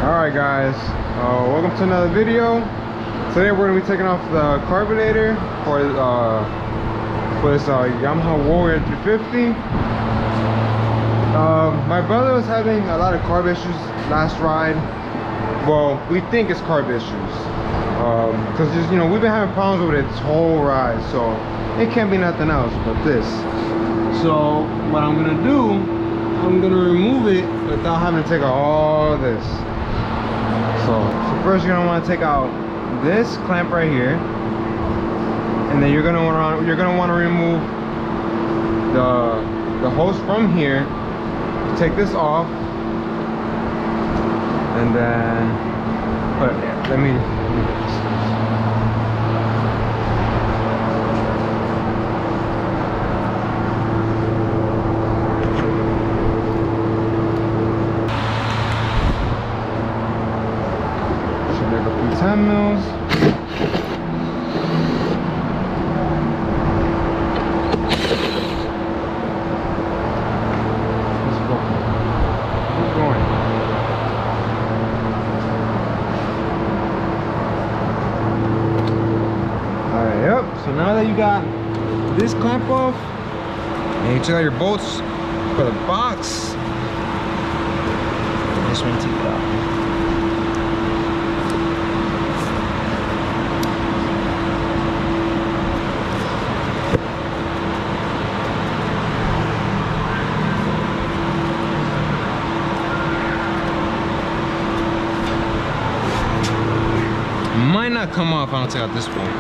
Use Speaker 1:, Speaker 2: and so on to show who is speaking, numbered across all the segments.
Speaker 1: Alright guys, welcome to another video. Today we're going to be taking off the carburetor for this Yamaha Warrior 350. My brother was having a lot of carb issues last ride. Well, we think it's carb issues because just, you know, we've been having problems with it this whole ride, so it can't be nothing else but this. So what I'm gonna do, I'm gonna remove it without having to take out all this. So first you're gonna want to take out this clamp right here, and then you're gonna want to remove the hose from here. Take this off, and then let me should make a few 10 mils. So now that you got this clamp off, and you took out your bolts for the box, I just want to take it out. Might not come off if I don't take out this bolt.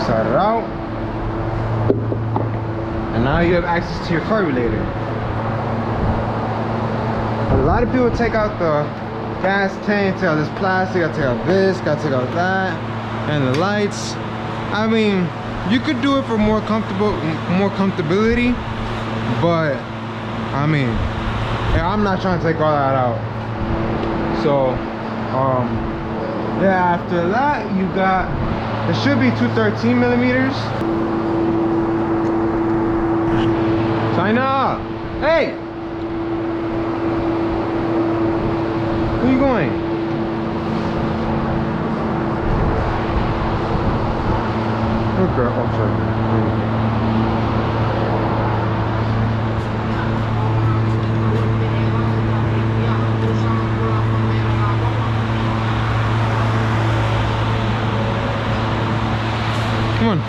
Speaker 1: Start it out, and now you have access to your carburetor. A lot of people take out the gas tank, take out this plastic, gotta take out this, gotta take out that, and the lights. I mean, you could do it for more comfortability, but I mean, yeah, I'm not trying to take all that out. So yeah, after that you got, it should be 213 millimeters. China! Hey! Where you going? Good girl. Oh, sorry. Come on.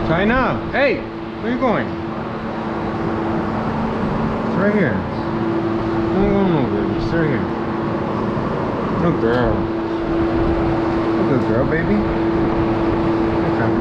Speaker 1: China, hey, where are you going? It's right here. Don't go nowhere, baby. It's right here. Good girl. Good girl, baby. Okay.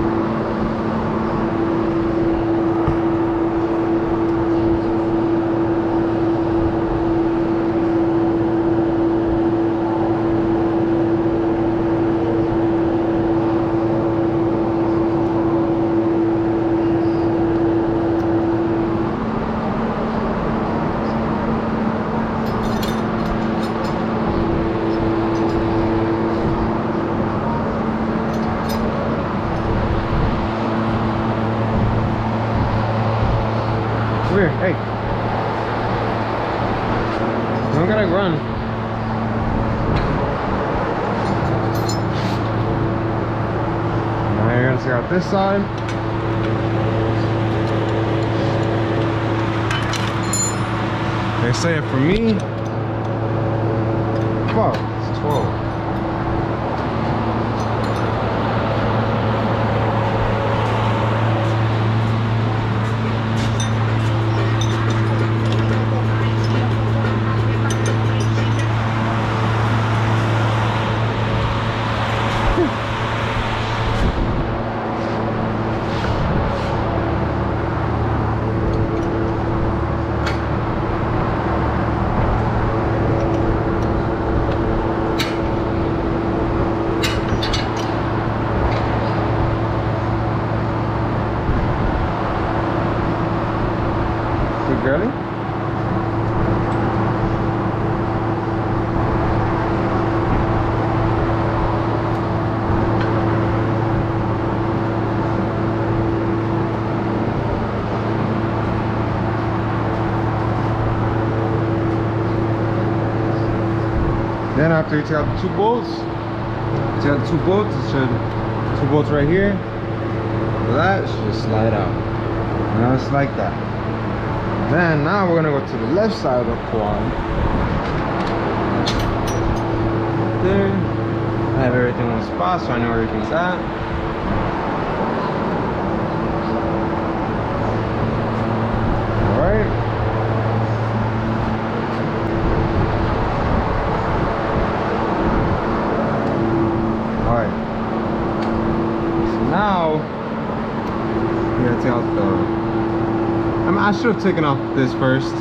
Speaker 1: Hey. You don't gotta run. Now you're gonna check out this side. They say it for me. Fuck, it's 12. Girly? Then after you take out the two bolts, it should, two bolts right here. That should just slide out. Now it's like that. Then now we're gonna go to the left side of the quad. There. I have everything in one spot, so I know where everything's at. Alright. Alright. So now we gotta take out the, I should have taken off this first.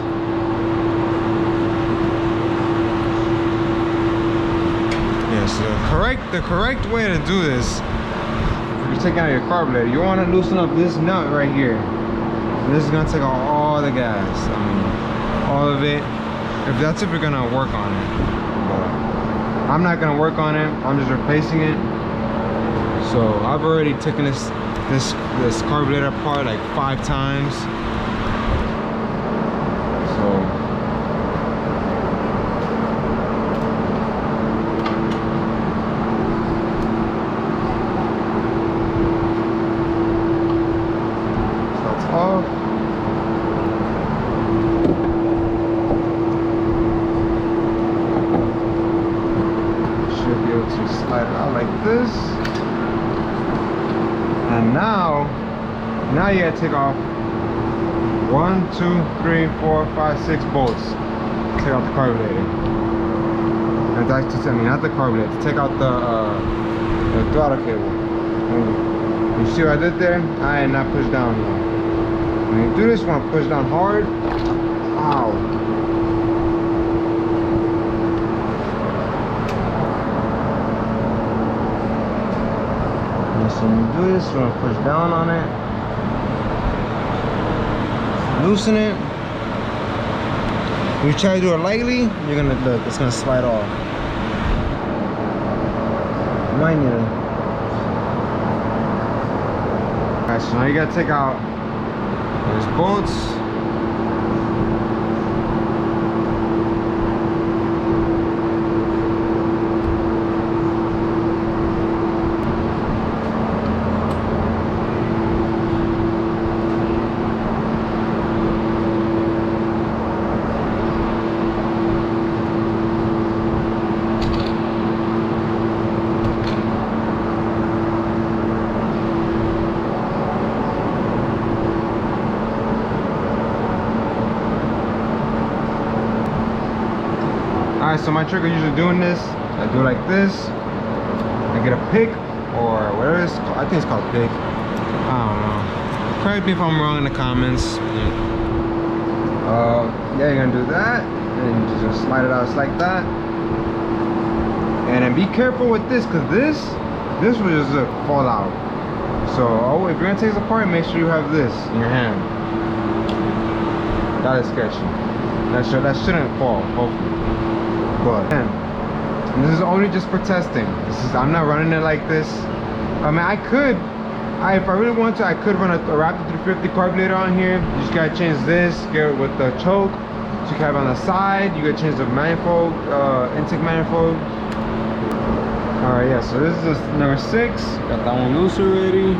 Speaker 1: Yes, the correct way to do this, if you're taking out your carburetor, you want to loosen up this nut right here. This is gonna take out all the gas. I mean, all of it. If that's if you're gonna work on it. But I'm not gonna work on it. I'm just replacing it. So I've already taken this carburetor apart like 5 times. Slide it out like this, and now you gotta take off 1, 2, 3, 4, 5, 6 bolts. Take out the carburetor. And that's just, I mean, not the carburetor. Take out the throttle cable. And you see what I did there? I did not push down. When you do this, you want to push down hard. Ow. So when you do this, you're gonna push down on it, loosen it. When you try to do it lightly, you're gonna look, it's gonna slide off. You might need to. Alright, so now you gotta take out these bolts. Alright, so my trick of usually doing this, I do it like this. I get a pick or whatever it's called. I think it's called pick. I don't know. Correct me if I'm wrong in the comments. Yeah, you're gonna do that, and you just slide it out just like that. And then be careful with this, cause this will just fall out. So if you're gonna take this apart, make sure you have this in your hand. That is sketchy. That shouldn't fall, hopefully. But and this is only just for testing. I'm not running it like this. I mean, I could If I really want to, I could run a Raptor 350 carburetor on here. You just gotta change this, get it with the choke. So you can have it on the side. You gotta change the manifold, intake manifold. All right, yeah. So this is just number 6. Got that one loose already.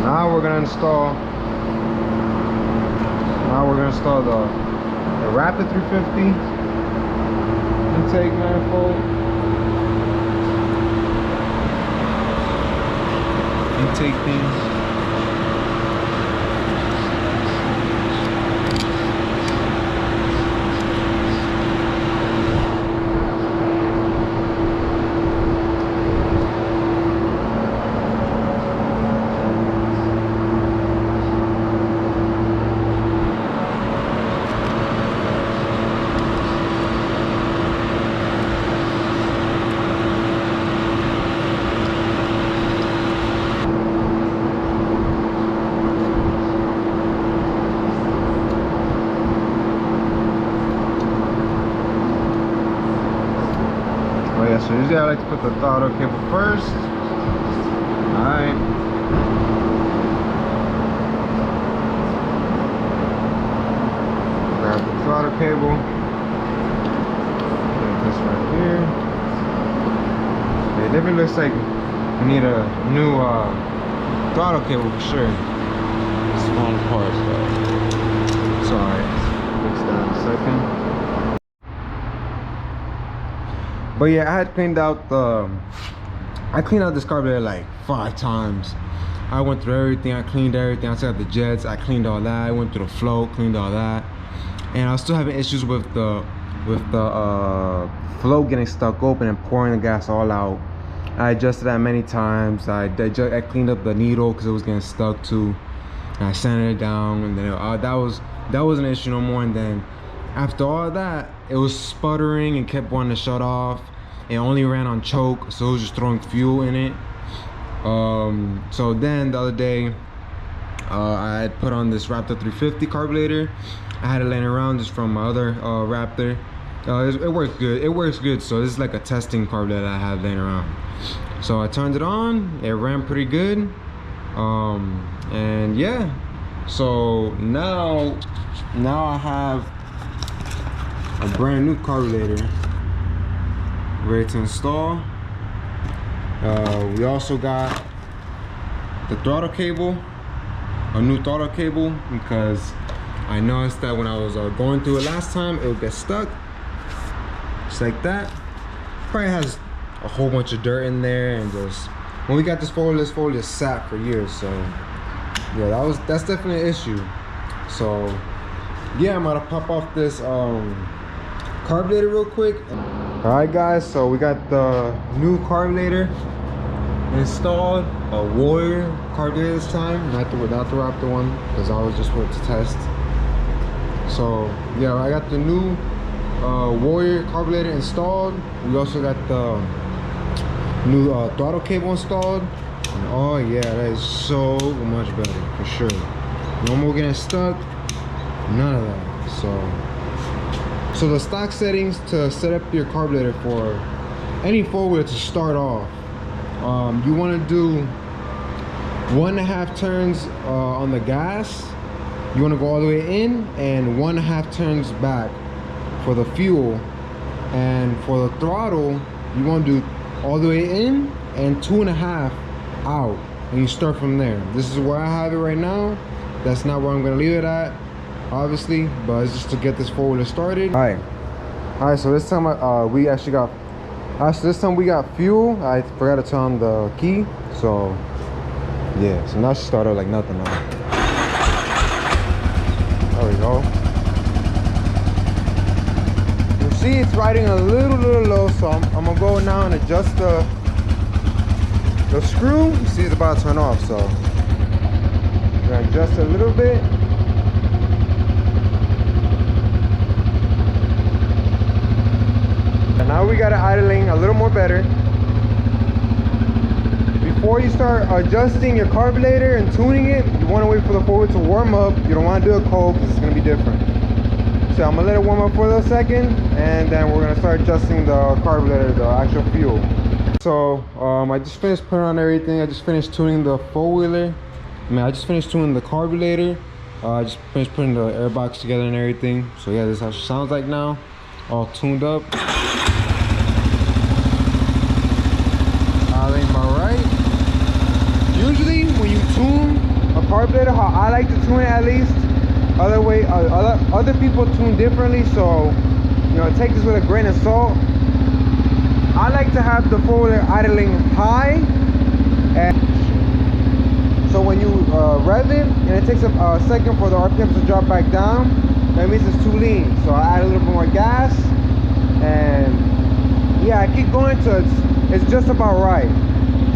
Speaker 1: Now we're gonna install the Raptor 350 intake manifold, intake things. So usually I like to put the throttle cable first. Alright. Grab the throttle cable. Put this right here. It definitely looks like we need a new throttle cable for sure. It's falling apart, so it's alright. Fix that in a second. But yeah, I had cleaned out this carburetor like 5 times. I went through everything, I cleaned everything. I took out the jets, I cleaned all that. I went through the float, cleaned all that. And I was still having issues with the float getting stuck open and pouring the gas all out. I adjusted that many times. I cleaned up the needle because it was getting stuck too. And I sanded it down, and then that was an issue no more. And then after all that, it was sputtering and kept wanting to shut off. It only ran on choke, so it was just throwing fuel in it. So then the other day, I had put on this Raptor 350 carburetor. I had it laying around just from my other Raptor. It works good. It works good. So this is like a testing carburetor that I have laying around. So I turned it on. It ran pretty good. And yeah. So now I have a brand new carburetor ready to install. We also got the throttle cable, a new throttle cable, because I noticed that when I was going through it last time, it would get stuck just like that. Probably has a whole bunch of dirt in there, and just when we got this folder just sat for years. So yeah, that's definitely an issue. So yeah, I'm gonna pop off this carburetor real quick. All right guys, so we got the new carburetor installed, a Warrior carburetor this time, not the Raptor one, because I was just put to test. So yeah, I got the new Warrior carburetor installed. We also got the new throttle cable installed, and oh yeah, that is so much better for sure. No more getting stuck, none of that. So the stock settings to set up your carburetor for any four-wheeler to start off, you want to do 1.5 turns on the gas. You want to go all the way in, and 1.5 turns back for the fuel. And for the throttle, you want to do all the way in and 2.5 out, and you start from there. This is where I have it right now. That's not where I'm going to leave it at, obviously, but it's just to get this four-wheeler started. All right, so this time we actually got this time we got fuel. I forgot to turn on the key, so yeah, so now she started like nothing now. There we go. You see it's riding a little low, so I'm gonna go now and adjust the The screw, you see, it's about to turn off, so we're gonna adjust it a little bit. And now we got it idling a little more better. Before you start adjusting your carburetor and tuning it, you want to wait for the four-wheel to warm up. You don't want to do it cold because it's going to be different. So I'm going to let it warm up for a second, and then we're going to start adjusting the carburetor, the actual fuel. So I just finished putting on everything. I just finished tuning the four-wheeler. I just finished tuning the carburetor. I just finished putting the air box together and everything. So yeah, this is how it sounds like now, all tuned up. Usually when you tune a carburetor, how I like to tune it at least, other people tune differently, so you know, take this with a grain of salt. I like to have the four-wheeler idling high, and so when you rev it and it takes a second for the RPMs to drop back down, that means it's too lean. So I add a little bit more gas, and yeah, I keep going till it's just about right.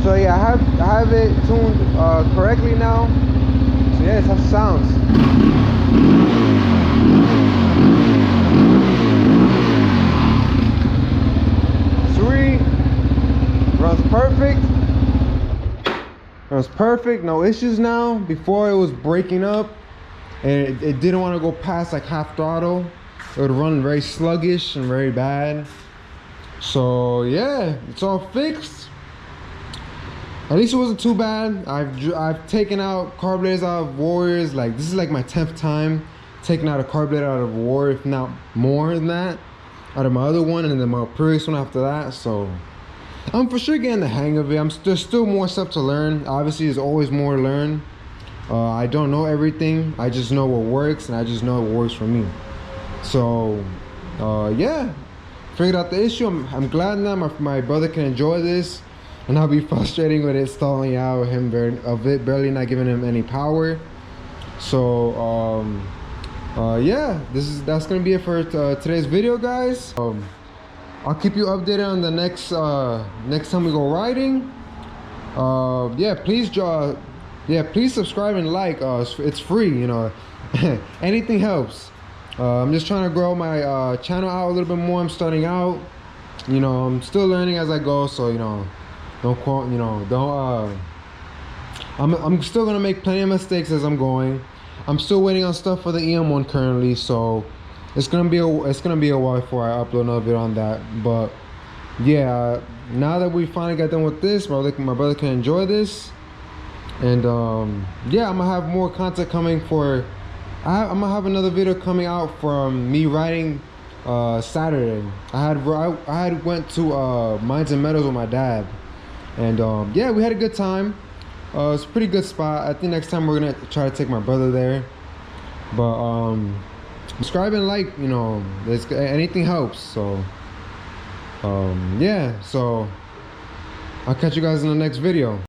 Speaker 1: So yeah, I have it tuned correctly now. So yeah, that's how it sounds. Sweet. Runs perfect. Runs perfect, no issues now. Before it was breaking up and it didn't want to go past like half throttle. It would run very sluggish and very bad. So yeah, it's all fixed. At least it wasn't too bad. I've taken out carburetors out of Warriors. Like, this is like my 10th time taking out a carburetor out of Warrior, if not more than that, out of my other one and then my previous one after that. So I'm for sure getting the hang of it. There's still more stuff to learn. Obviously, there's always more to learn. I don't know everything. I just know what works, and I just know what works for me. So yeah, figured out the issue. I'm glad now my brother can enjoy this. And I'll be frustrating with it stalling out, him barely not giving him any power. So yeah, that's gonna be it for today's video, guys. I'll keep you updated on the next time we go riding. Yeah, please subscribe and like. It's free, you know. Anything helps. I'm just trying to grow my channel out a little bit more. I'm starting out, you know. I'm still learning as I go, so you know. Don't quote, you know, don't I'm still gonna make plenty of mistakes as I'm going. I'm still waiting on stuff for the EM1 currently, so it's gonna be a while before I upload another video on that. But yeah, now that we finally got done with this, my brother can enjoy this. And yeah, I'm gonna have more content coming for I'm gonna have another video coming out from me riding Saturday. I had went to Mines and Meadows with my dad. And yeah, we had a good time. It's a pretty good spot. I think next time we're gonna try to take my brother there. But subscribe and like, you know, anything helps. So yeah, so I'll catch you guys in the next video.